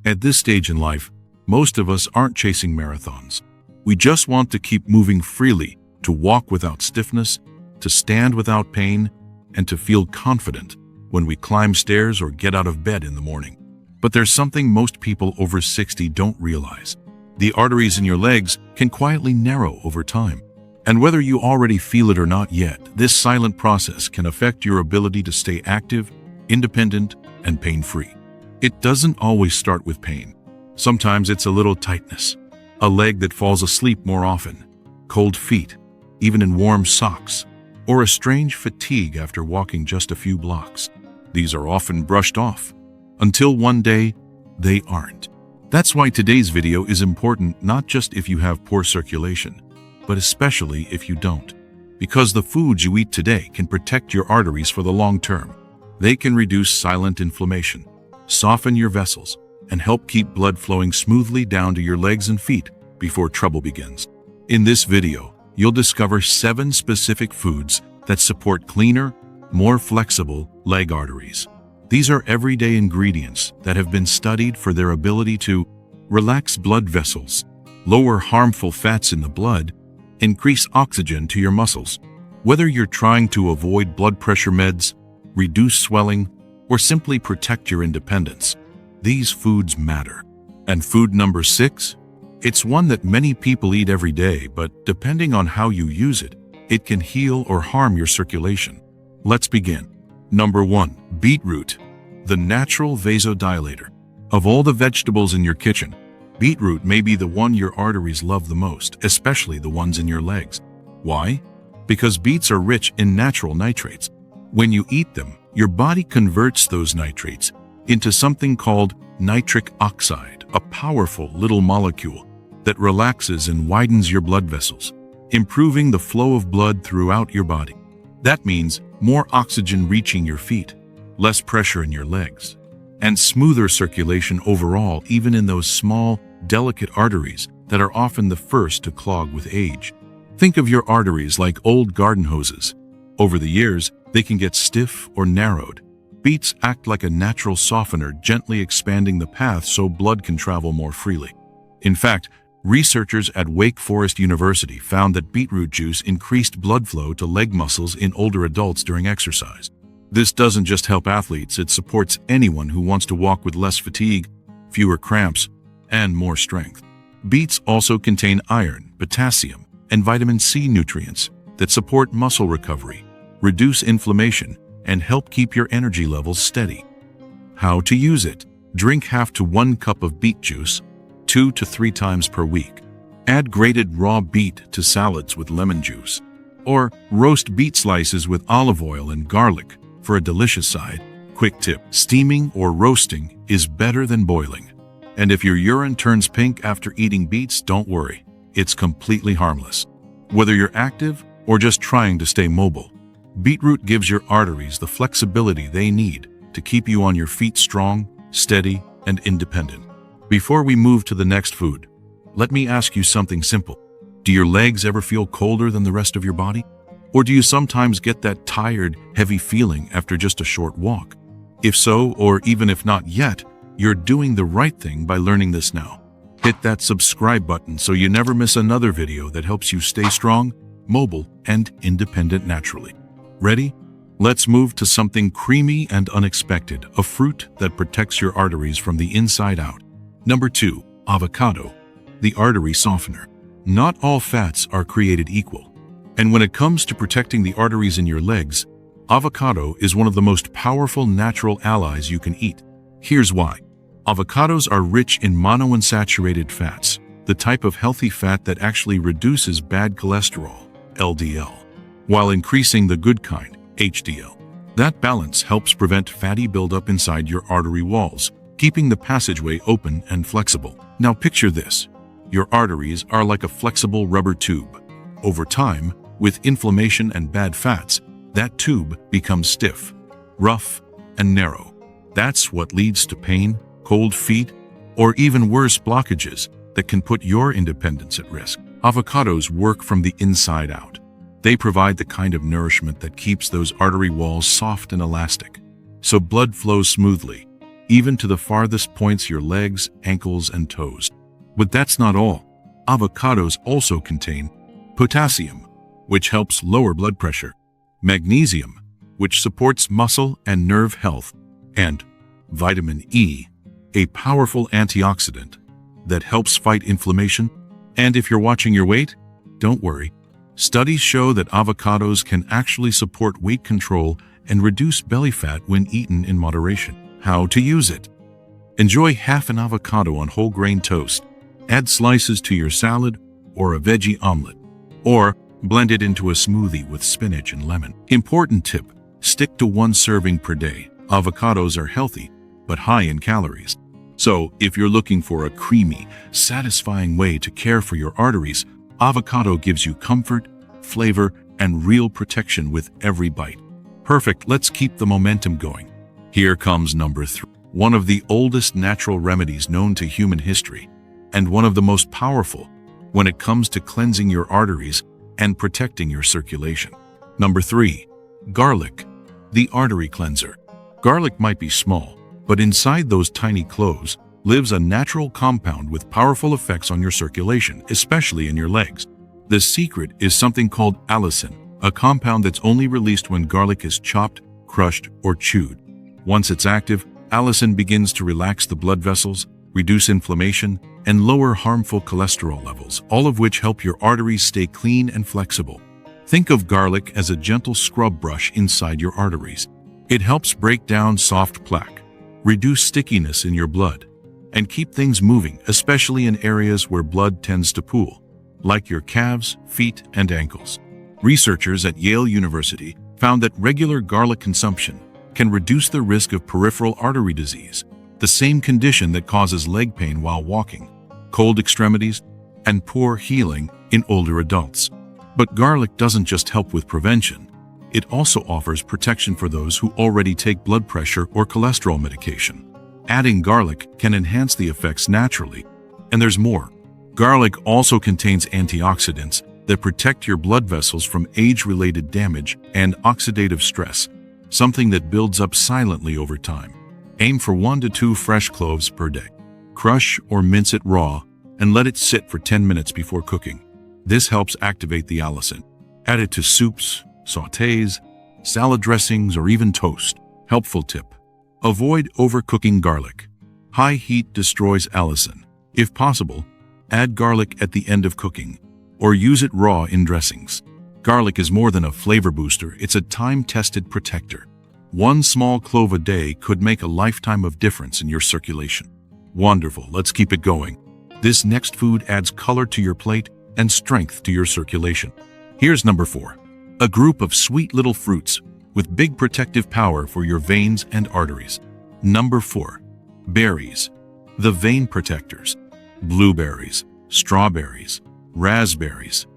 At this stage in life, most of us aren't chasing marathons. We just want to keep moving freely, to walk without stiffness, to stand without pain, and to feel confident when we climb stairs or get out of bed in the morning. But there's something most people over 60 don't realize. The arteries in your legs can quietly narrow over time. And whether you already feel it or not yet, this silent process can affect your ability to stay active, independent, and pain-free. It doesn't always start with pain. Sometimes it's a little tightness, a leg that falls asleep more often, cold feet, even in warm socks, or a strange fatigue after walking just a few blocks. These are often brushed off, until one day, they aren't. That's why today's video is important, not just if you have poor circulation, but especially if you don't. Because the foods you eat today can protect your arteries for the long term. They can reduce silent inflammation, soften your vessels, and help keep blood flowing smoothly down to your legs and feet before trouble begins. In this video, you'll discover 7 specific foods that support cleaner, more flexible leg arteries. These are everyday ingredients that have been studied for their ability to relax blood vessels, lower harmful fats in the blood, increase oxygen to your muscles. Whether you're trying to avoid blood pressure meds, reduce swelling, or simply protect your independence, these foods matter. And food number 6? It's one that many people eat every day, but depending on how you use it, it can heal or harm your circulation. Let's begin. Number 1. Beetroot, the natural vasodilator. Of all the vegetables in your kitchen, beetroot may be the one your arteries love the most, especially the ones in your legs. Why? Because beets are rich in natural nitrates. When you eat them, your body converts those nitrates into something called nitric oxide, a powerful little molecule that relaxes and widens your blood vessels, improving the flow of blood throughout your body. That means more oxygen reaching your feet, less pressure in your legs, and smoother circulation overall, even in those small, delicate arteries that are often the first to clog with age. Think of your arteries like old garden hoses. Over the years, they can get stiff or narrowed. Beets act like a natural softener, gently expanding the path so blood can travel more freely. In fact, researchers at Wake Forest University found that beetroot juice increased blood flow to leg muscles in older adults during exercise. This doesn't just help athletes, it supports anyone who wants to walk with less fatigue, fewer cramps, and more strength. Beets also contain iron, potassium, and vitamin C nutrients that support muscle recovery, reduce inflammation, and help keep your energy levels steady. How to use it? Drink half to 1 cup of beet juice 2 to 3 times per week. Add grated raw beet to salads with lemon juice. Or roast beet slices with olive oil and garlic for a delicious side. Quick tip: steaming or roasting is better than boiling. And if your urine turns pink after eating beets, don't worry. It's completely harmless. Whether you're active or just trying to stay mobile, beetroot gives your arteries the flexibility they need to keep you on your feet strong, steady, and independent. Before we move to the next food, let me ask you something simple. Do your legs ever feel colder than the rest of your body? Or do you sometimes get that tired, heavy feeling after just a short walk? If so, or even if not yet, you're doing the right thing by learning this now. Hit that subscribe button so you never miss another video that helps you stay strong, mobile, and independent naturally. Ready? Let's move to something creamy and unexpected, a fruit that protects your arteries from the inside out. Number 2. Avocado, the artery softener. Not all fats are created equal. And when it comes to protecting the arteries in your legs, avocado is one of the most powerful natural allies you can eat. Here's why. Avocados are rich in monounsaturated fats, the type of healthy fat that actually reduces bad cholesterol, LDL, while increasing the good kind, HDL. That balance helps prevent fatty buildup inside your artery walls, keeping the passageway open and flexible. Now picture this. Your arteries are like a flexible rubber tube. Over time, with inflammation and bad fats, that tube becomes stiff, rough, and narrow. That's what leads to pain, cold feet, or even worse, blockages that can put your independence at risk. Avocados work from the inside out. They provide the kind of nourishment that keeps those artery walls soft and elastic, so blood flows smoothly, even to the farthest points your legs, ankles, and toes. But that's not all. Avocados also contain potassium, which helps lower blood pressure, magnesium, which supports muscle and nerve health, and vitamin E, a powerful antioxidant that helps fight inflammation. And if you're watching your weight, don't worry. Studies show that avocados can actually support weight control and reduce belly fat when eaten in moderation. How to use it? Enjoy half an avocado on whole grain toast. Add slices to your salad or a veggie omelet, or blend it into a smoothie with spinach and lemon. Important tip: stick to 1 serving per day. Avocados are healthy, but high in calories. So, if you're looking for a creamy, satisfying way to care for your arteries, avocado gives you comfort, flavor, and real protection with every bite. Perfect, let's keep the momentum going. Here comes number 3. One of the oldest natural remedies known to human history, and one of the most powerful when it comes to cleansing your arteries and protecting your circulation. Number 3. Garlic, the artery cleanser. Garlic might be small, but inside those tiny cloves lives a natural compound with powerful effects on your circulation, especially in your legs. The secret is something called allicin, a compound that's only released when garlic is chopped, crushed, or chewed. Once it's active, allicin begins to relax the blood vessels, reduce inflammation, and lower harmful cholesterol levels, all of which help your arteries stay clean and flexible. Think of garlic as a gentle scrub brush inside your arteries. It helps break down soft plaque, reduce stickiness in your blood, and keep things moving, especially in areas where blood tends to pool, like your calves, feet, and ankles. Researchers at Yale University found that regular garlic consumption can reduce the risk of peripheral artery disease, the same condition that causes leg pain while walking, cold extremities, and poor healing in older adults. But garlic doesn't just help with prevention. It also offers protection for those who already take blood pressure or cholesterol medication. Adding garlic can enhance the effects naturally. And there's more. Garlic also contains antioxidants that protect your blood vessels from age-related damage and oxidative stress, something that builds up silently over time. Aim for 1 to 2 fresh cloves per day. Crush or mince it raw and let it sit for 10 minutes before cooking. This helps activate the allicin. Add it to soups, sautés, salad dressings, or even toast. Helpful tip: avoid overcooking garlic. High heat destroys allicin. If possible, add garlic at the end of cooking, or use it raw in dressings. Garlic is more than a flavor booster, it's a time-tested protector. 1 small clove a day could make a lifetime of difference in your circulation. Wonderful, let's keep it going. This next food adds color to your plate and strength to your circulation. Here's number 4. A group of sweet little fruits with big protective power for your veins and arteries. Number 4. Berries, the vein protectors. Blueberries, strawberries, raspberries.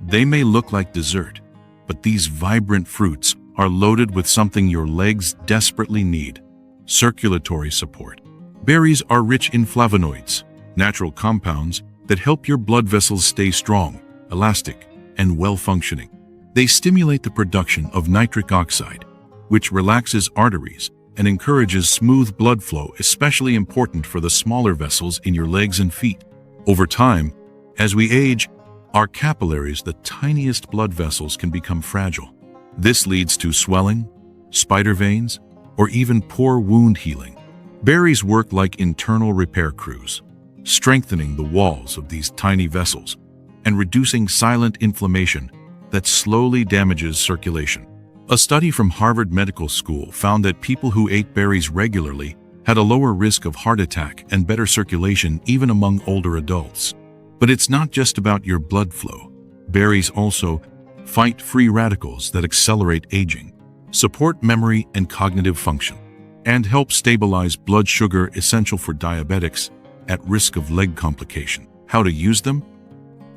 They may look like dessert, but these vibrant fruits are loaded with something your legs desperately need: circulatory support. Berries are rich in flavonoids, natural compounds that help your blood vessels stay strong, elastic, and well-functioning. They stimulate the production of nitric oxide, which relaxes arteries and encourages smooth blood flow, especially important for the smaller vessels in your legs and feet. Over time, as we age, our capillaries, the tiniest blood vessels, can become fragile. This leads to swelling, spider veins, or even poor wound healing. Berries work like internal repair crews, strengthening the walls of these tiny vessels and reducing silent inflammation that slowly damages circulation. A study from Harvard Medical School found that people who ate berries regularly had a lower risk of heart attack and better circulation even among older adults. But it's not just about your blood flow. Berries also fight free radicals that accelerate aging, support memory and cognitive function, and help stabilize blood sugar, essential for diabetics at risk of leg complication. How to use them?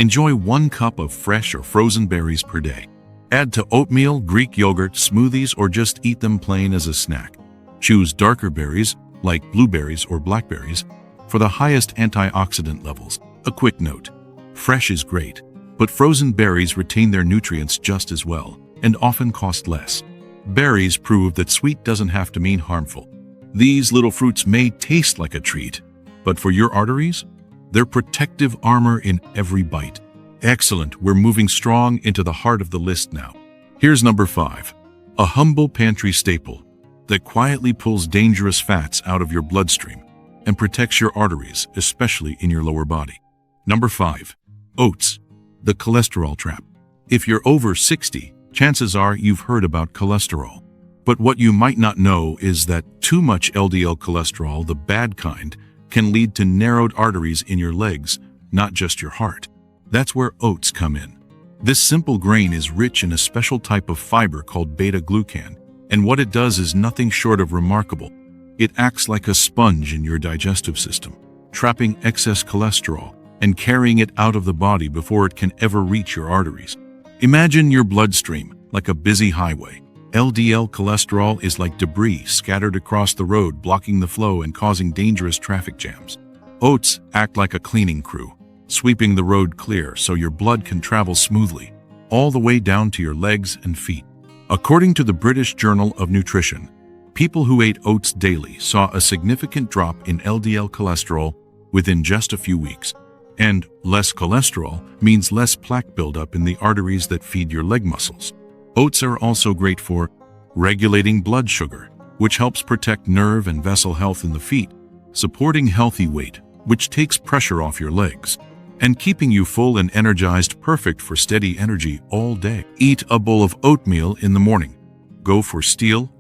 Enjoy 1 cup of fresh or frozen berries per day. Add to oatmeal, Greek yogurt, smoothies, or just eat them plain as a snack. Choose darker berries, like blueberries or blackberries, for the highest antioxidant levels. A quick note: fresh is great, but frozen berries retain their nutrients just as well and often cost less. Berries prove that sweet doesn't have to mean harmful. These little fruits may taste like a treat, but for your arteries, they're protective armor in every bite. Excellent, we're moving strong into the heart of the list now. Here's number 5, a humble pantry staple that quietly pulls dangerous fats out of your bloodstream and protects your arteries, especially in your lower body. Number 5, oats, the cholesterol trap. If you're over 60, chances are you've heard about cholesterol. But what you might not know is that too much LDL cholesterol, the bad kind, can lead to narrowed arteries in your legs, not just your heart. That's where oats come in. This simple grain is rich in a special type of fiber called beta-glucan, and what it does is nothing short of remarkable. It acts like a sponge in your digestive system, trapping excess cholesterol and carrying it out of the body before it can ever reach your arteries. Imagine your bloodstream like a busy highway. LDL cholesterol is like debris scattered across the road, blocking the flow and causing dangerous traffic jams. Oats act like a cleaning crew, sweeping the road clear so your blood can travel smoothly, all the way down to your legs and feet. According to the British Journal of Nutrition, people who ate oats daily saw a significant drop in LDL cholesterol within just a few weeks. And less cholesterol means less plaque buildup in the arteries that feed your leg muscles. Oats are also great for regulating blood sugar, which helps protect nerve and vessel health in the feet, supporting healthy weight, which takes pressure off your legs, and keeping you full and energized, perfect for steady energy all day. Eat a bowl of oatmeal in the morning. Go for steel,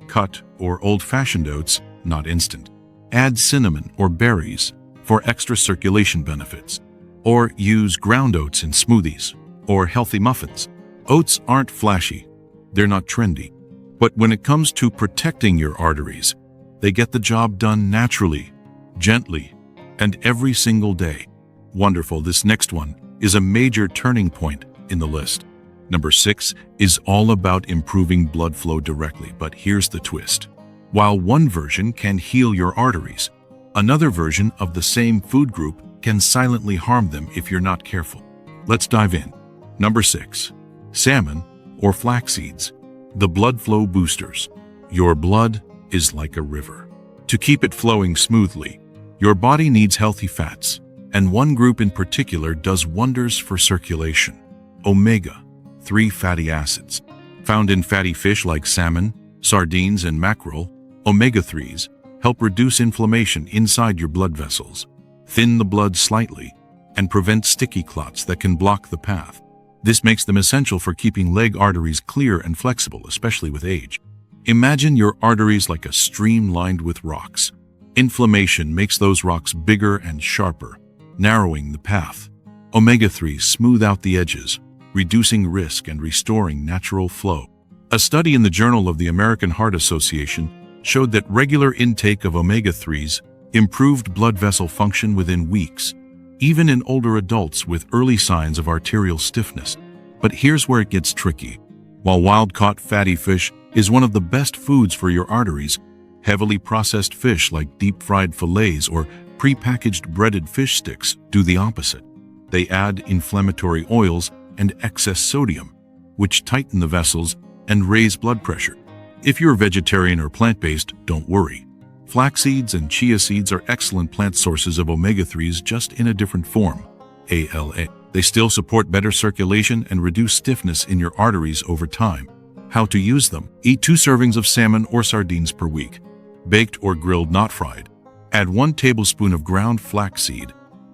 cut, or old-fashioned oats, not instant. Add cinnamon or berries for extra circulation benefits. Or use ground oats in smoothies or healthy muffins. Oats aren't flashy, they're not trendy, but when it comes to protecting your arteries, they get the job done naturally, gently, and every single day. Wonderful, this next one is a major turning point in the list. Number 6 is all about improving blood flow directly, but here's the twist. While one version can heal your arteries, another version of the same food group can silently harm them if you're not careful. Let's dive in. Number 6. Salmon or flax seeds, the blood flow boosters. Your blood is like a river. To keep it flowing smoothly, your body needs healthy fats, and one group in particular does wonders for circulation: omega-3 fatty acids. Found in fatty fish like salmon, sardines, and mackerel, omega-3s help reduce inflammation inside your blood vessels, thin the blood slightly, and prevent sticky clots that can block the path. This makes them essential for keeping leg arteries clear and flexible, especially with age. Imagine your arteries like a stream lined with rocks. Inflammation makes those rocks bigger and sharper, narrowing the path. Omega-3s smooth out the edges, reducing risk and restoring natural flow. A study in the Journal of the American Heart Association showed that regular intake of omega-3s improved blood vessel function within weeks, even in older adults with early signs of arterial stiffness. But here's where it gets tricky. While wild-caught fatty fish is one of the best foods for your arteries, heavily processed fish like deep-fried fillets or prepackaged breaded fish sticks do the opposite. They add inflammatory oils and excess sodium, which tighten the vessels and raise blood pressure. If you're vegetarian or plant-based, don't worry. Flax seeds and chia seeds are excellent plant sources of omega-3s, just in a different form, ALA. They still support better circulation and reduce stiffness in your arteries over time. How to use them: eat 2 servings of salmon or sardines per week, baked or grilled, not fried. Add 1 tablespoon of ground flaxseed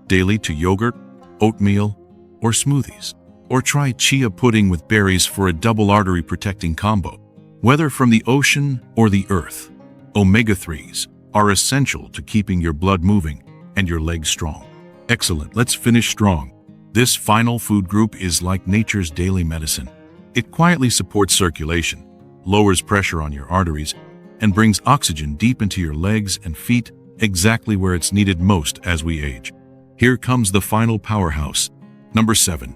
daily to yogurt, oatmeal, or smoothies. Or try chia pudding with berries for a double artery protecting combo. Whether from the ocean or the earth, omega-3s are essential to keeping your blood moving and your legs strong. Excellent, let's finish strong. This final food group is like nature's daily medicine. It quietly supports circulation, lowers pressure on your arteries, and brings oxygen deep into your legs and feet, exactly where it's needed most as we age. Here comes the final powerhouse. Number 7.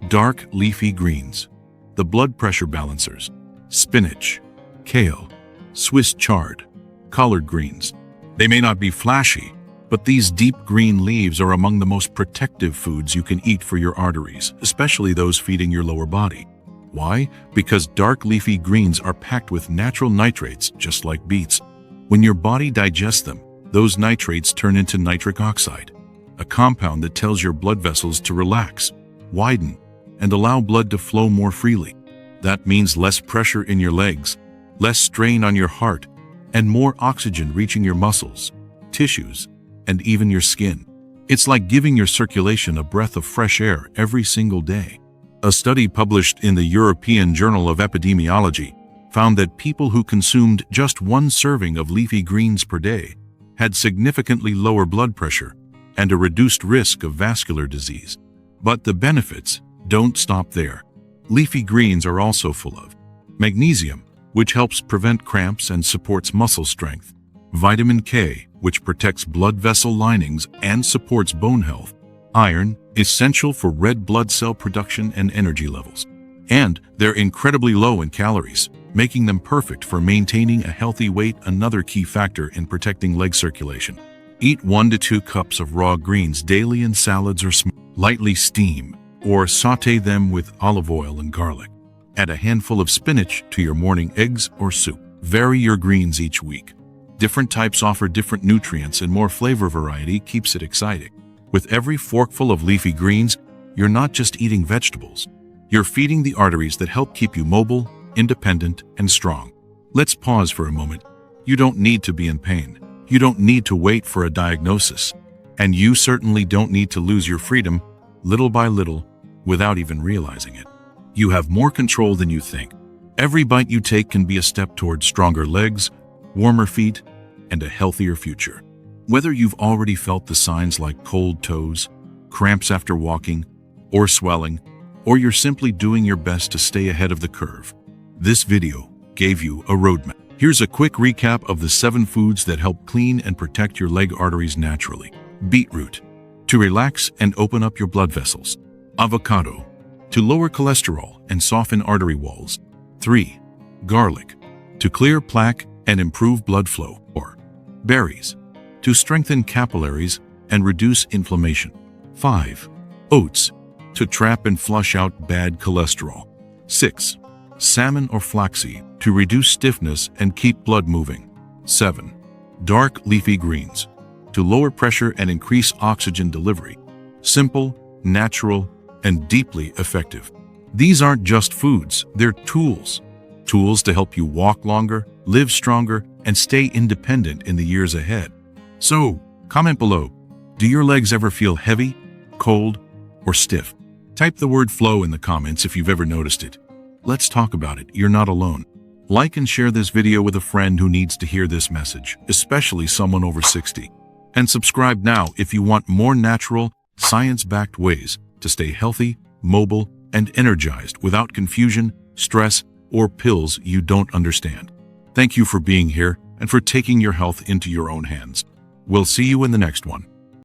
Dark leafy greens, the blood pressure balancers. Spinach, kale, Swiss chard, collard greens. They may not be flashy, but these deep green leaves are among the most protective foods you can eat for your arteries, especially those feeding your lower body. Why? Because dark leafy greens are packed with natural nitrates, just like beets. When your body digests them, those nitrates turn into nitric oxide, a compound that tells your blood vessels to relax, widen, and allow blood to flow more freely. That means less pressure in your legs, less strain on your heart, and more oxygen reaching your muscles, tissues, and even your skin. It's like giving your circulation a breath of fresh air every single day. A study published in the European Journal of Epidemiology found that people who consumed just one serving of leafy greens per day had significantly lower blood pressure and a reduced risk of vascular disease. But the benefits don't stop there. Leafy greens are also full of magnesium, which helps prevent cramps and supports muscle strength, vitamin K, which protects blood vessel linings and supports bone health, iron, essential for red blood cell production and energy levels. And they're incredibly low in calories, making them perfect for maintaining a healthy weight, another key factor in protecting leg circulation. Eat 1 to 2 cups of raw greens daily in salads or lightly steam or saute them with olive oil and garlic. Add a handful of spinach to your morning eggs or soup. Vary your greens each week. Different types offer different nutrients, and more flavor variety keeps it exciting. With every forkful of leafy greens, you're not just eating vegetables. You're feeding the arteries that help keep you mobile, independent, and strong. Let's pause for a moment. You don't need to be in pain. You don't need to wait for a diagnosis. And you certainly don't need to lose your freedom little by little without even realizing it. You have more control than you think. Every bite you take can be a step towards stronger legs, warmer feet, and a healthier future. Whether you've already felt the signs like cold toes, cramps after walking, or swelling, or you're simply doing your best to stay ahead of the curve, this video gave you a roadmap. Here's a quick recap of the 7 foods that help clean and protect your leg arteries naturally. Beetroot, to relax and open up your blood vessels. Avocado, to lower cholesterol and soften artery walls. 3. Garlic, to clear plaque and improve blood flow. 4. Berries, to strengthen capillaries and reduce inflammation. 5. Oats, to trap and flush out bad cholesterol. 6. Salmon or flaxseed, to reduce stiffness and keep blood moving. 7. Dark leafy greens, to lower pressure and increase oxygen delivery. Simple, natural, and deeply effective. These aren't just foods, they're tools. Tools to help you walk longer, live stronger, and stay independent in the years ahead. So, comment below. Do your legs ever feel heavy, cold, or stiff? Type the word flow in the comments if you've ever noticed it. Let's talk about it. You're not alone. Like and share this video with a friend who needs to hear this message, especially someone over 60. And subscribe now if you want more natural, science-backed ways to stay healthy, mobile, and energized without confusion, stress, or pills you don't understand. Thank you for being here and for taking your health into your own hands. We'll see you in the next one.